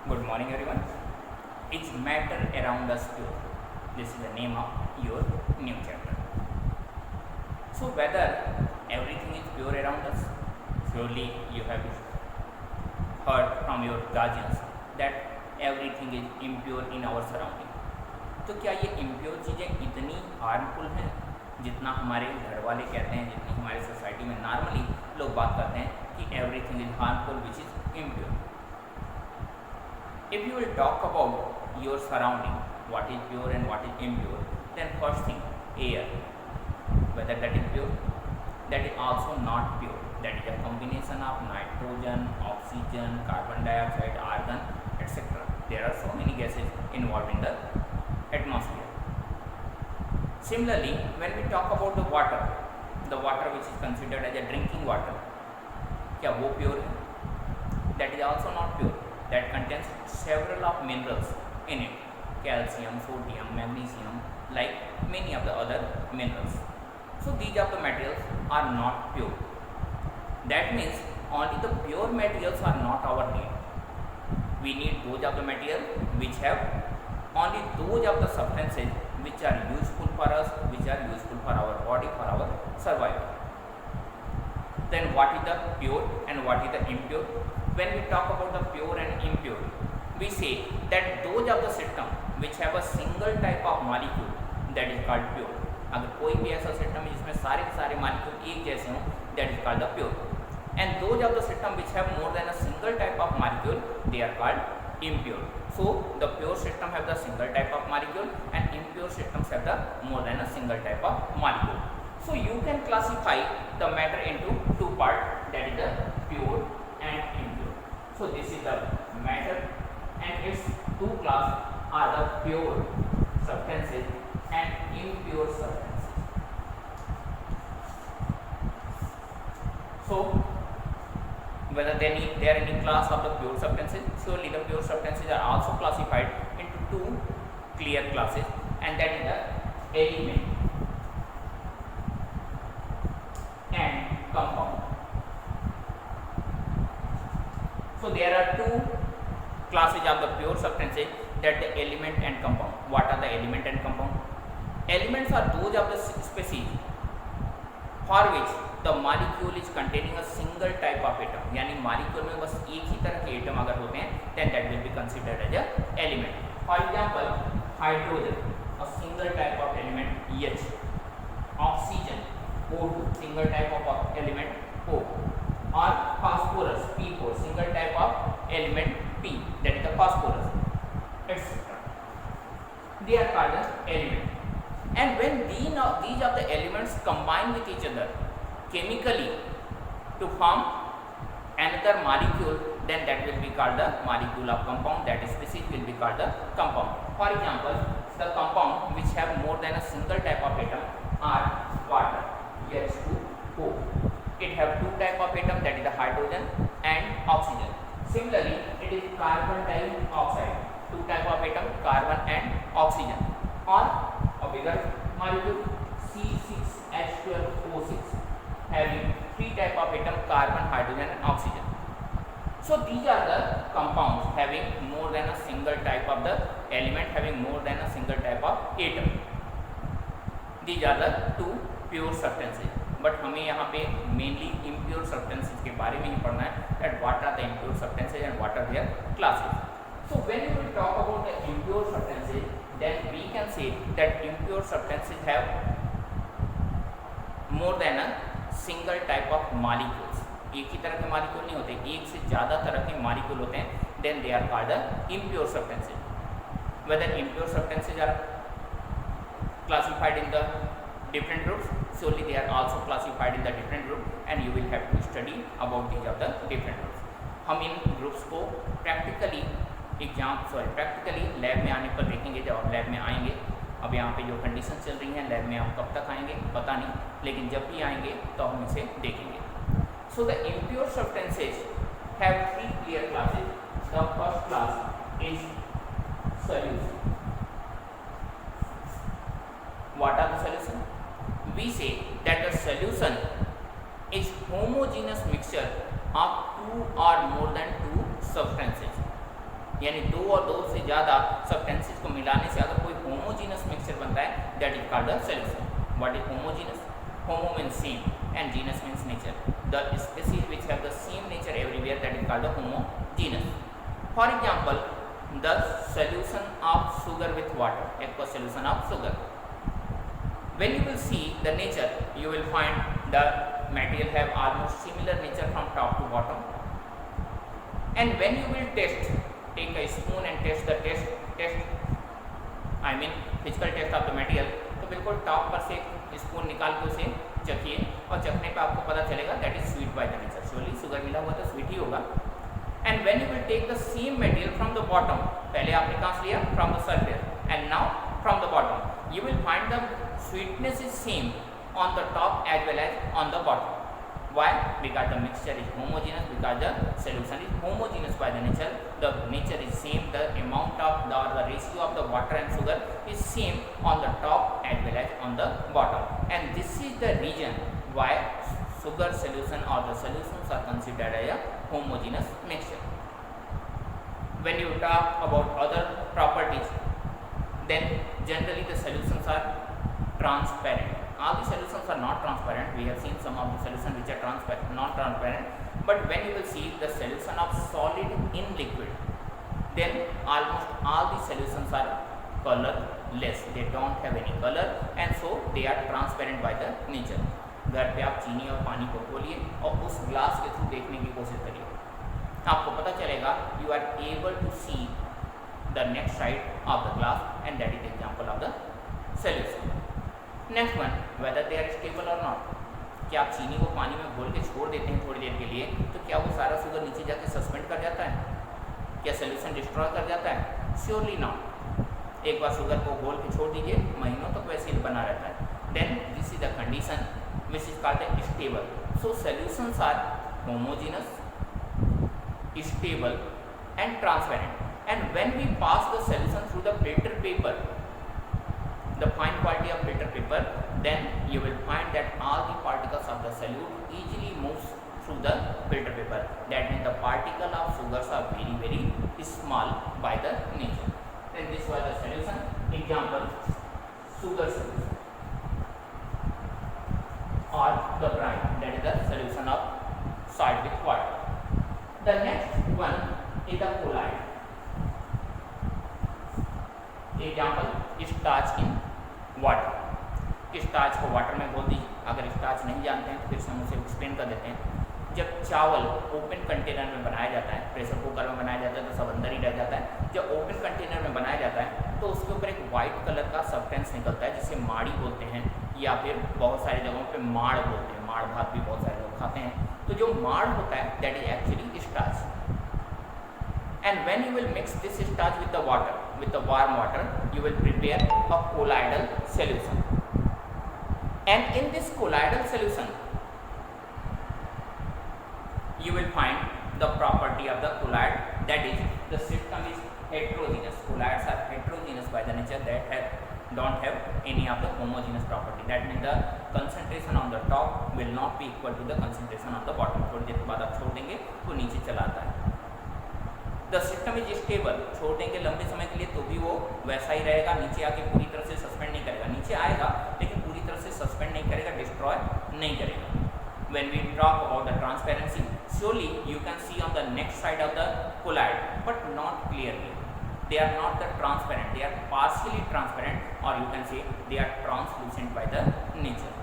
Good morning, everyone. Is matter around us pure? This is the name of your new chapter. So, whether everything is pure around us, surely you have heard from your guardians that everything is impure in our surrounding. तो क्या ये impure चीज़ें इतनी harmful हैं जितना हमारे घर वाले कहते हैं, जितनी हमारे सोसाइटी में नॉर्मली लोग बात करते हैं कि everything is harmful which is impure. If you will talk about your surrounding, what is pure and what is impure, then first thing, air, whether that is pure, that is also not pure. That is a combination of nitrogen, oxygen, carbon dioxide, argon, etc. There are so many gases involved in the atmosphere. Similarly, when we talk about the water which is considered as a drinking water, क्या वो pure है? That is also not pure. That contains several of minerals in it, calcium, sodium, magnesium, like many of the other minerals. So these of the materials are not pure. That means only the pure materials are not our need. We need those of the material which have only those of the substances which are useful for us, which are useful for our body, for our survival. Then what is the pure and what is the impure? When we talk about the pure and impure, we say that those of the system which have a single type of molecule, that is called pure. अगर कोई भी ऐसा system है जिसमें सारे के सारे molecule एक जैसे हों, that is called the pure. And those of the system which have more than a single type of molecule, they are called impure. So the pure system have the single type of molecule and impure systems have the more than a single type of molecule. So you can classify the matter into two parts, that is the pure and impure. So this is the matter and its two classes are the pure substances and impure substances. So whether there are any class of the pure substances, surely the pure substances are also classified into two clear classes, and that is the element and compound. So there are two classes of the pure substances, that the element and compound. What are the element and compound? Elements are those of the species for which the molecule is containing a single type of atom. यानी molecule में बस एक ही तरह के atom अगर होते हैं, then that will be considered as a element. For example, hydrogen, a single type of element H. Oxygen, O2, single type of element O. Or phosphorus, P4, single type of element P, that is the phosphorus, etc. They are called as element. And when these of the elements combine with each other chemically to form another molecule, then that will be called the molecule of compound. That species will be called the compound. For example, the compound which have more than a single type of atom are water, H2O. It have two type of atom, that is the hydrogen and oxygen. Similarly, it is carbon dioxide, two type of atom, carbon and oxygen. Or a bigger molecule, C6H12O6, having three type of atom, carbon, hydrogen and oxygen. So these are the compounds having more than a single type of the element, having more than a single type of atom. These are the two pure substances. But हमें यहाँ पे mainly impure substances के बारे में ही पढ़ना है, that what are the impure substances and what are their classes. So when you will talk about the impure substances, then we can say that impure substances have more than a single type of molecules. एक ही तरह के molecule नहीं होते, एक से ज़्यादा तरह के मॉलिक्यूल होते हैं, then they are called the impure substances. Whether impure substances are classified in the different groups, surely they are also classified in the different group, and you will have to study about these of the different groups. हम इन groups को practically lab में आने पर देखेंगे. जब आप lab में आएंगे, अब यहाँ पे जो कंडीशन चल रही हैं लैब में, आप कब तक आएंगे पता नहीं, लेकिन जब भी आएंगे तो हम इसे देखेंगे. So the impure substances have three clear classes. The first class is solution. What are the solution? We say that the solution is homogeneous mixture of two or more than two substances. यानी दो और दो से ज़्यादा substances को मिलाने से अगर कोई होमोजीनस मिक्सचर बनता है, that is called the solution. What is homogeneous? Homo means same and genus means nature. The species which have the same nature everywhere, that is called the homogeneous. For example, the solution of sugar with water, aqueous solution of sugar. When you will see the nature, you will find the material have almost similar nature from top to bottom. And when you will test, take a spoon and test the I mean physical test of the material, तो बिल्कुल top पर से spoon निकाल के उसे चखिए और चखने पे आपको पता चलेगा that is sweet by the nature. Surely sugar मिला हुआ तो स्वीट ही होगा। And when you will take the same material from the bottom, पहले आपने कहाँ से लिया? From the surface, and now from the bottom, you will find the sweetness is same on the top as well as on the bottom. Why? Because the mixture is homogeneous, because the solution is homogeneous by the nature. The nature is same, the amount of the, or the ratio of the water and sugar is same on the top as well as on the bottom. And this is the reason why sugar solution or the solutions are considered as a homogeneous mixture. When you talk about other properties, then generally the solutions are transparent. All the solutions are not transparent. We have seen some of the solutions which are transparent, non-transparent. But when you will see the solution of solid in liquid, then almost all the solutions are colorless. They don't have any color, and so they are transparent by the nature. घर पे आप चीनी और पानी को खोलिए और उस ग्लास के थ्रू देखने की कोशिश करिए, आपको पता चलेगा you are able to see the next side of the glass, and that is the example of the solution. Next one, whether they are stable or not. क्या आप चीनी को पानी में घोल के छोड़ देते हैं थोड़ी देर के लिए, तो क्या वो सारा शुगर नीचे जाके सस्पेंड कर जाता है? क्या सोल्यूशन डिस्ट्रॉय कर जाता है? Surely not. एक बार शुगर को घोल के छोड़ दीजिए, महीनों तक वैसे ही बना रहता है। Then this is the condition which is called the stable. So solutions are homogeneous, stable and transparent. And when we pass the solution through the filter paper, the fine quality of filter paper, then you will find that all the particles of the solute easily moves through the filter paper. That means the particle of sugars are very very small by the nature. Then this was the solution. Example, sugar solution or the brine, that is the solution of salt with water. The next one is the colloid. Example, starch in water. Starch को water में घोल दीजिए। अगर starch नहीं जानते हैं तो फिर से हम उसे एक्सप्लेन कर देते हैं। जब चावल ओपन कंटेनर में बनाया जाता है, प्रेशर कुकर में बनाया जाता है तो सब अंदर ही रह जाता है। जब ओपन कंटेनर में बनाया जाता है तो उसके ऊपर एक वाइट कलर का सब्सटेंस निकलता है जिसे माड़ी बोलते हैं, या फिर बहुत सारी जगहों पे माड़ बोलते हैं। माड़ भात भी बहुत सारे लोग खाते हैं। तो जो माड़ होता है that is actually starch. And when you will mix this starch with the water, with the warm water, you will prepare a colloidal solution. And in this colloidal solution, you will find the property of the colloid, that is the system is heterogeneous. Colloids are heterogeneous by the nature, that don't have any of the homogeneous property. That means the concentration on the top will not be equal to the concentration on the bottom. थोड़ी देर के बाद आप छोड़ देंगे तो नीचे चला आता है। द सिस्टम इज स्टेबल, छोड़ देंगे लंबे समय के लिए तो भी वो वैसा ही रहेगा, नीचे आके पूरी तरह से सस्पेंड नहीं करेगा। नीचे आएगा लेकिन पूरी तरह से सस्पेंड नहीं करेगा, डिस्ट्रॉय नहीं करेगा। When we talk about the transparency, surely you can see on the next side of the colloid, but not clearly. They are not the transparent, they are partially transparent, or you can say they are translucent by the nature.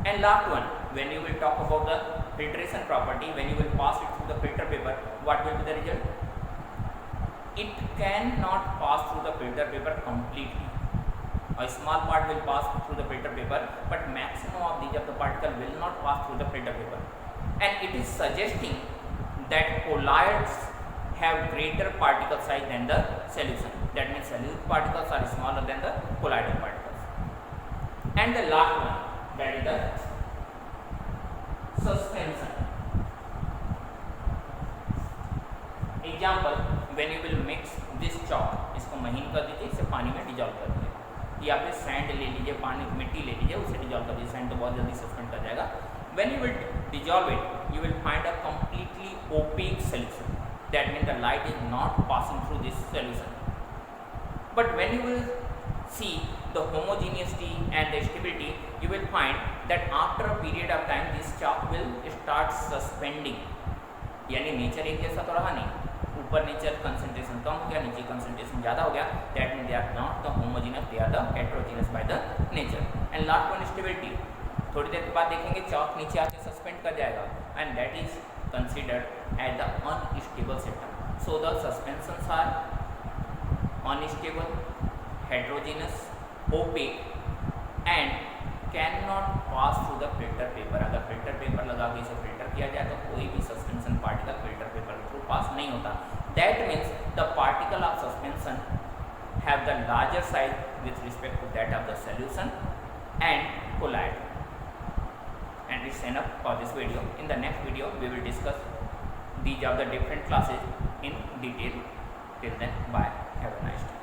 And last one, when you will talk about the filtration property, when you will pass it through the filter paper, what will be the result? It cannot pass through the filter paper completely. A small part will pass through the filter paper, but maximum of these of the particle will not pass through the filter paper. And it is suggesting that colloids have greater particle size than the solution. That means solute particles are smaller than the colloidal particles. And the last one, that is the suspension. Example, when you will mix this chalk, इसको महीन कर दीजिए, इसे पानी में dissolve कर दीजिए, या फिर सैंड ले लीजिए, पानी मिट्टी ले लीजिए, उसे डिजॉल्व कर दीजिए। सैंड तो बहुत जल्दी सस्पेंड कर जाएगा। When you will dissolve it, you will find a completely opaque solution. that means the light is not passing through this solution. But when you will see the homogeneity and the stability, you will find that after a period of time this chalk will start suspending, यानी nature एक जैसा तो रहा नहीं, ऊपर nature concentration कम हो गया, नीचे कंसंट्रेशन ज़्यादा हो गया, that mean they are not the homogeneous, they are the heterogeneous by the nature. And last one stability, थोड़ी देर के बाद देखेंगे चॉक नीचे आके सस्पेंड कर जाएगा and that is considered as the unstable system. So the suspensions are unstable, heterogeneous, opaque and cannot pass through the filter paper. अगर filter paper लगा के इसे filter किया जाए तो कोई भी suspension particle filter paper के through pass नहीं होता. That means the particle of suspension have the larger size with respect to that of the solution and collide. And it's enough for this video. In the next video we will discuss these are the different classes in detail. Till then, bye. Have a nice day.